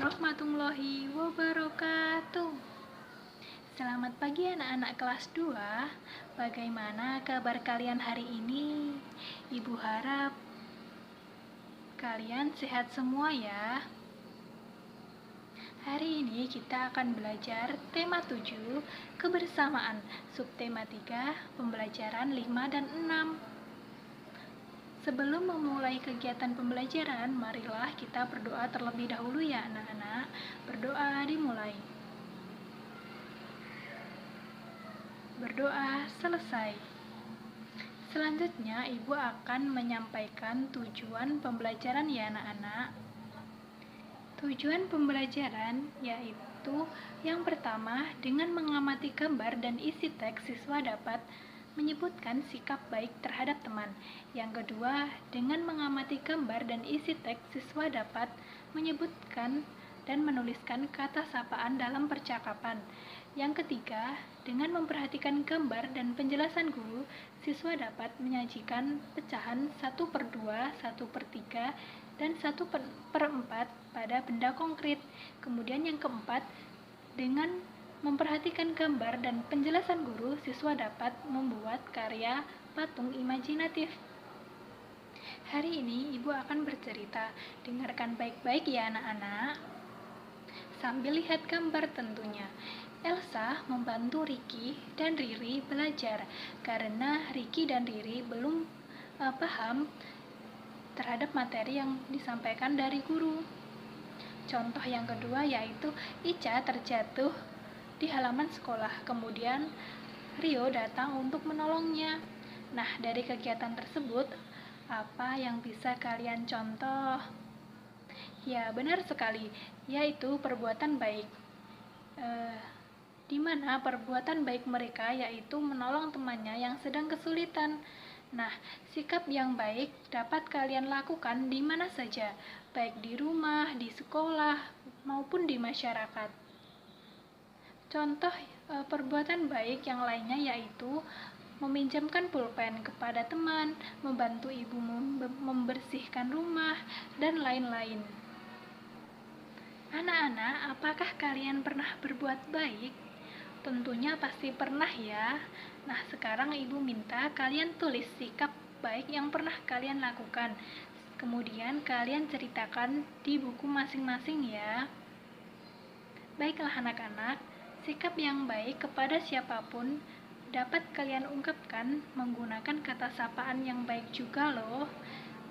warahmatullahi wabarakatuh. Selamat pagi anak-anak kelas 2. Bagaimana kabar kalian hari ini? Ibu harap kalian sehat semua ya. Hari ini kita akan belajar tema 7, kebersamaan, subtema 3, pembelajaran 5 dan 6. Sebelum memulai kegiatan pembelajaran, marilah kita berdoa terlebih dahulu ya anak-anak. Berdoa dimulai. Berdoa selesai. Selanjutnya, Ibu akan menyampaikan tujuan pembelajaran ya anak-anak. Tujuan pembelajaran yaitu yang pertama, dengan mengamati gambar dan isi teks, siswa dapat menyebutkan sikap baik terhadap teman. Yang kedua, dengan mengamati gambar dan isi teks, siswa dapat menyebutkan dan menuliskan kata sapaan dalam percakapan. Yang ketiga, dengan memperhatikan gambar dan penjelasan guru, siswa dapat menyajikan pecahan 1/2, 1/3, dan 1/4 pada benda konkret. Kemudian yang keempat, dengan memperhatikan gambar dan penjelasan guru, siswa dapat membuat karya patung imajinatif. Hari ini Ibu akan bercerita. Dengarkan baik-baik ya anak-anak. Sambil lihat gambar tentunya. Elsa membantu Ricky dan Riri belajar karena Ricky dan Riri belum paham terhadap materi yang disampaikan dari guru. Contoh yang kedua yaitu Ica terjatuh di halaman sekolah, kemudian Rio datang untuk menolongnya. Nah, dari kegiatan tersebut, apa yang bisa kalian contoh? Ya, benar sekali, yaitu perbuatan baik. Di mana perbuatan baik mereka yaitu menolong temannya yang sedang kesulitan. Nah, sikap yang baik dapat kalian lakukan di mana saja, baik di rumah, di sekolah, maupun di masyarakat. Contoh perbuatan baik yang lainnya yaitu meminjamkan pulpen kepada teman, membantu ibu membersihkan rumah, dan lain-lain. Anak-anak, apakah kalian pernah berbuat baik? Tentunya pasti pernah ya. Nah, sekarang ibu minta kalian tulis sikap baik yang pernah kalian lakukan. Kemudian kalian ceritakan di buku masing-masing ya. Baiklah anak-anak, sikap yang baik kepada siapapun dapat kalian ungkapkan menggunakan kata sapaan yang baik juga loh.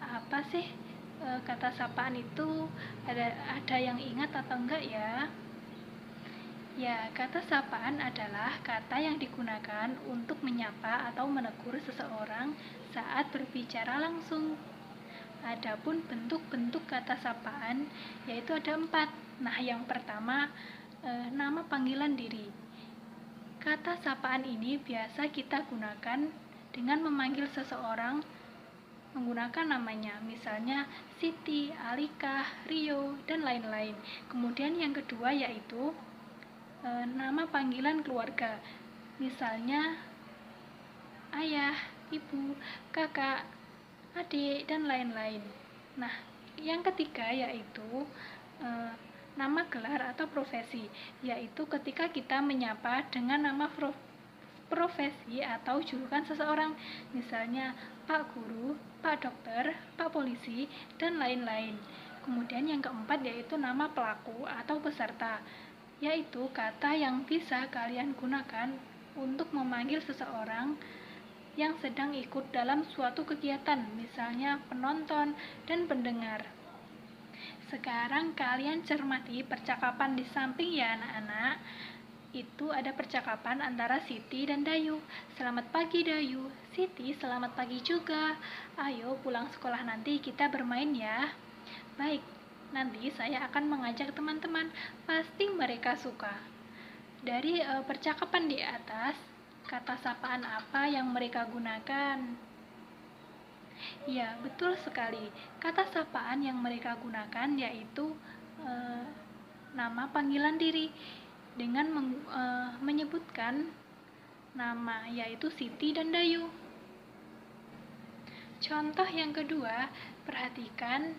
Apa sih kata sapaan itu? Ada yang ingat atau enggak ya? Ya, kata sapaan adalah kata yang digunakan untuk menyapa atau menegur seseorang saat berbicara langsung. Adapun bentuk-bentuk kata sapaan yaitu ada 4. Nah, yang pertama, nama panggilan diri. Kata sapaan ini biasa kita gunakan dengan memanggil seseorang menggunakan namanya, misalnya Siti, Alika, Rio, dan lain-lain. Kemudian yang kedua yaitu nama panggilan keluarga, misalnya ayah, ibu, kakak, adik, dan lain-lain. Nah, yang ketiga yaitu nama gelar atau profesi, yaitu ketika kita menyapa dengan nama profesi atau julukan seseorang, misalnya Pak Guru, Pak Dokter, Pak Polisi, dan lain-lain. Kemudian yang keempat yaitu nama pelaku atau peserta, yaitu kata yang bisa kalian gunakan untuk memanggil seseorang yang sedang ikut dalam suatu kegiatan, misalnya penonton dan pendengar. Sekarang kalian cermati percakapan di samping ya anak-anak. Itu ada percakapan antara Siti dan Dayu. Selamat pagi Dayu. Siti, selamat pagi juga. Ayo pulang sekolah nanti kita bermain ya. Baik, nanti saya akan mengajak teman-teman. Pasti mereka suka. Dari percakapan di atas, kata sapaan apa yang mereka gunakan? Ya, betul sekali. Kata sapaan yang mereka gunakan yaitu nama panggilan diri dengan menyebutkan nama yaitu Siti dan Dayu. Contoh yang kedua, perhatikan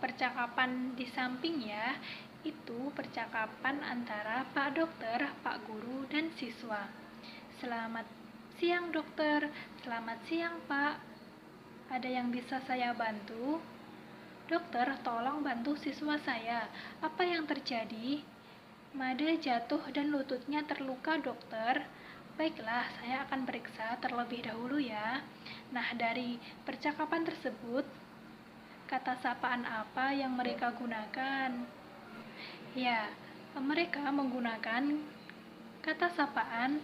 percakapan di samping ya. itu percakapan antara Pak Dokter, Pak Guru, dan siswa. Selamat siang dokter, selamat siang Pak. Ada yang bisa saya bantu? Dokter, tolong bantu siswa saya. Apa yang terjadi? Made jatuh dan lututnya terluka dokter. Baiklah, saya akan periksa terlebih dahulu ya. Nah, dari percakapan tersebut, kata sapaan apa yang mereka gunakan? Ya, mereka menggunakan kata sapaan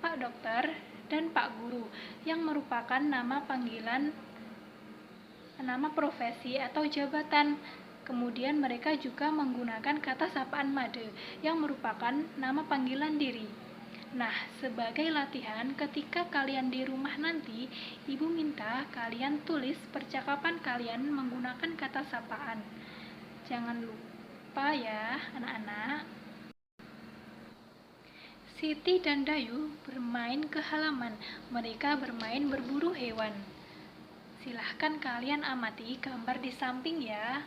Pak Dokter dan Pak Guru yang merupakan nama panggilan, nama profesi atau jabatan. Kemudian mereka juga menggunakan kata sapaan Made yang merupakan nama panggilan diri. Nah, sebagai latihan ketika kalian di rumah nanti, Ibu minta kalian tulis percakapan kalian menggunakan kata sapaan. Jangan lupa ya, anak-anak. Siti dan Dayu bermain ke halaman. Mereka bermain berburu hewan. Silahkan kalian amati gambar di samping ya.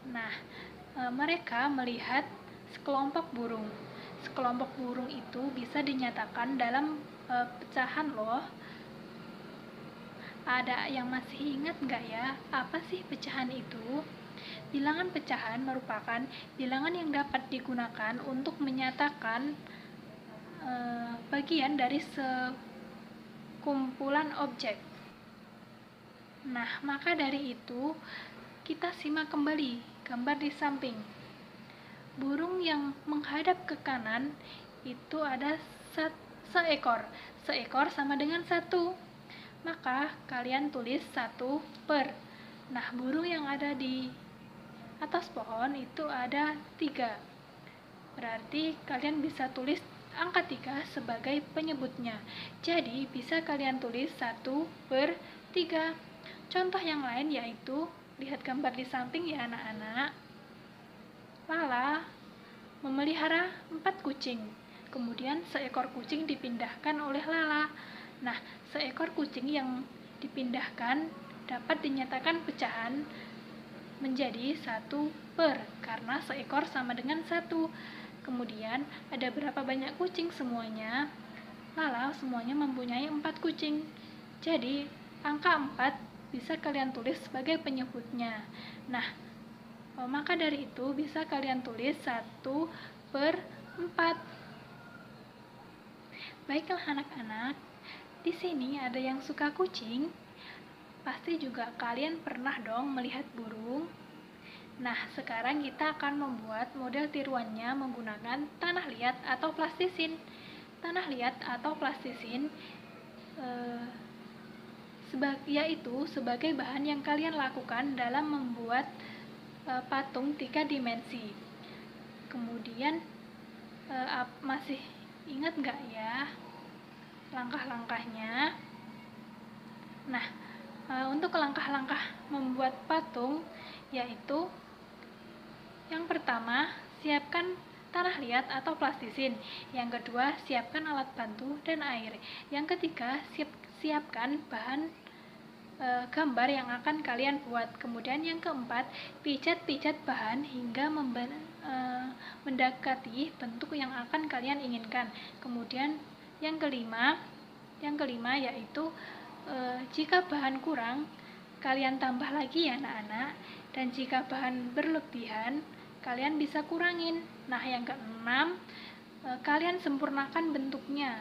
Nah, mereka melihat sekelompok burung. Sekelompok burung itu bisa dinyatakan dalam pecahan loh. Ada yang masih ingat nggak ya, apa sih pecahan itu? Bilangan pecahan merupakan bilangan yang dapat digunakan untuk menyatakan bagian dari sekumpulan objek. Nah, maka dari itu, kita simak kembali gambar di samping. Burung yang menghadap ke kanan itu ada seekor. Seekor sama dengan 1. Maka kalian tulis 1 per. Nah, burung yang ada di atas pohon itu ada 3. Berarti kalian bisa tulis angka 3 sebagai penyebutnya. Jadi bisa kalian tulis 1 per 3. Contoh yang lain yaitu, lihat gambar di samping ya anak-anak. Lala memelihara 4 kucing. Kemudian seekor kucing dipindahkan oleh Lala. Nah, seekor kucing yang dipindahkan dapat dinyatakan pecahan menjadi 1 per, karena seekor sama dengan 1. Kemudian ada berapa banyak kucing semuanya? Lala semuanya mempunyai 4 kucing. Jadi angka 4 bisa kalian tulis sebagai penyebutnya. Nah, maka dari itu bisa kalian tulis 1 per 4. Baiklah anak-anak, di sini ada yang suka kucing. Pasti juga kalian pernah dong melihat burung. Nah, sekarang kita akan membuat model tiruannya menggunakan tanah liat atau plastisin. Tanah liat atau plastisin yaitu sebagai bahan yang kalian lakukan dalam membuat patung 3 dimensi. Kemudian masih ingat nggak ya langkah-langkahnya? Nah, untuk langkah-langkah membuat patung yaitu, yang pertama, siapkan tanah liat atau plastisin. Yang kedua, siapkan alat bantu dan air. Yang ketiga, siapkan bahan gambar yang akan kalian buat. Kemudian yang keempat, pijat-pijat bahan hingga mendekati bentuk yang akan kalian inginkan. Kemudian yang kelima yaitu jika bahan kurang, kalian tambah lagi ya anak-anak. Dan jika bahan berlebihan, kalian bisa kurangin. Nah, yang keenam, kalian sempurnakan bentuknya.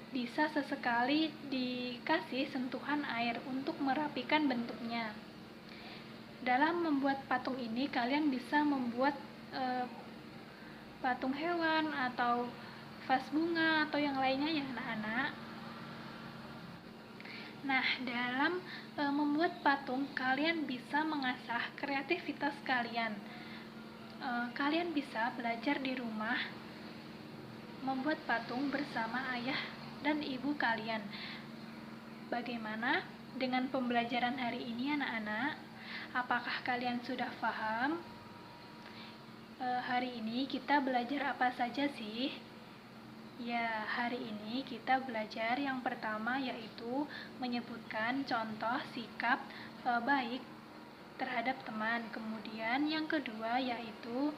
Bisa sesekali dikasih sentuhan air untuk merapikan bentuknya. Dalam membuat patung ini, kalian bisa membuat patung hewan atau vas bunga atau yang lainnya ya anak-anak. Nah, dalam membuat patung, kalian bisa mengasah kreativitas kalian. Kalian bisa belajar di rumah membuat patung bersama ayah dan ibu kalian. Bagaimana dengan pembelajaran hari ini anak-anak? Apakah kalian sudah paham? Hari ini kita belajar apa saja sih? Ya, hari ini kita belajar yang pertama yaitu menyebutkan contoh sikap baik terhadap teman. Kemudian yang kedua yaitu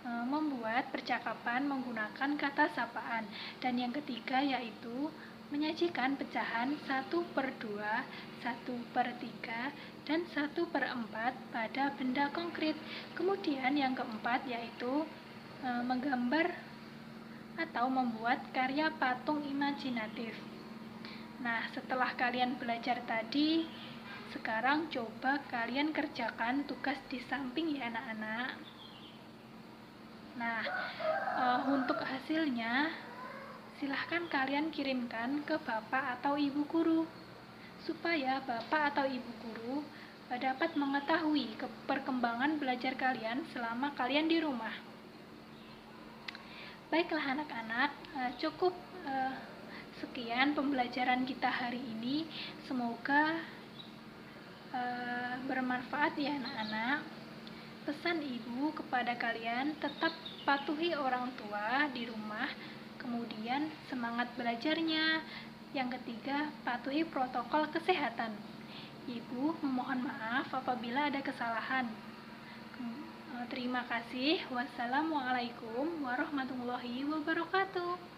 membuat percakapan menggunakan kata sapaan. Dan yang ketiga yaitu menyajikan pecahan 1/2, 1/3, dan 1/4 pada benda konkret. Kemudian yang keempat yaitu menggambar atau membuat karya patung imajinatif. Nah, setelah kalian belajar tadi, sekarang coba kalian kerjakan tugas di samping ya anak-anak. Nah, untuk hasilnya silahkan kalian kirimkan ke bapak atau ibu guru supaya bapak atau ibu guru dapat mengetahui perkembangan belajar kalian selama kalian di rumah. Baiklah anak-anak, cukup sekian pembelajaran kita hari ini. Semoga bermanfaat ya anak-anak. Pesan ibu kepada kalian, tetap patuhi orang tua di rumah, kemudian semangat belajarnya. Yang ketiga, patuhi protokol kesehatan. Ibu memohon maaf apabila ada kesalahan. Terima kasih. Wassalamualaikum warahmatullahi wabarakatuh.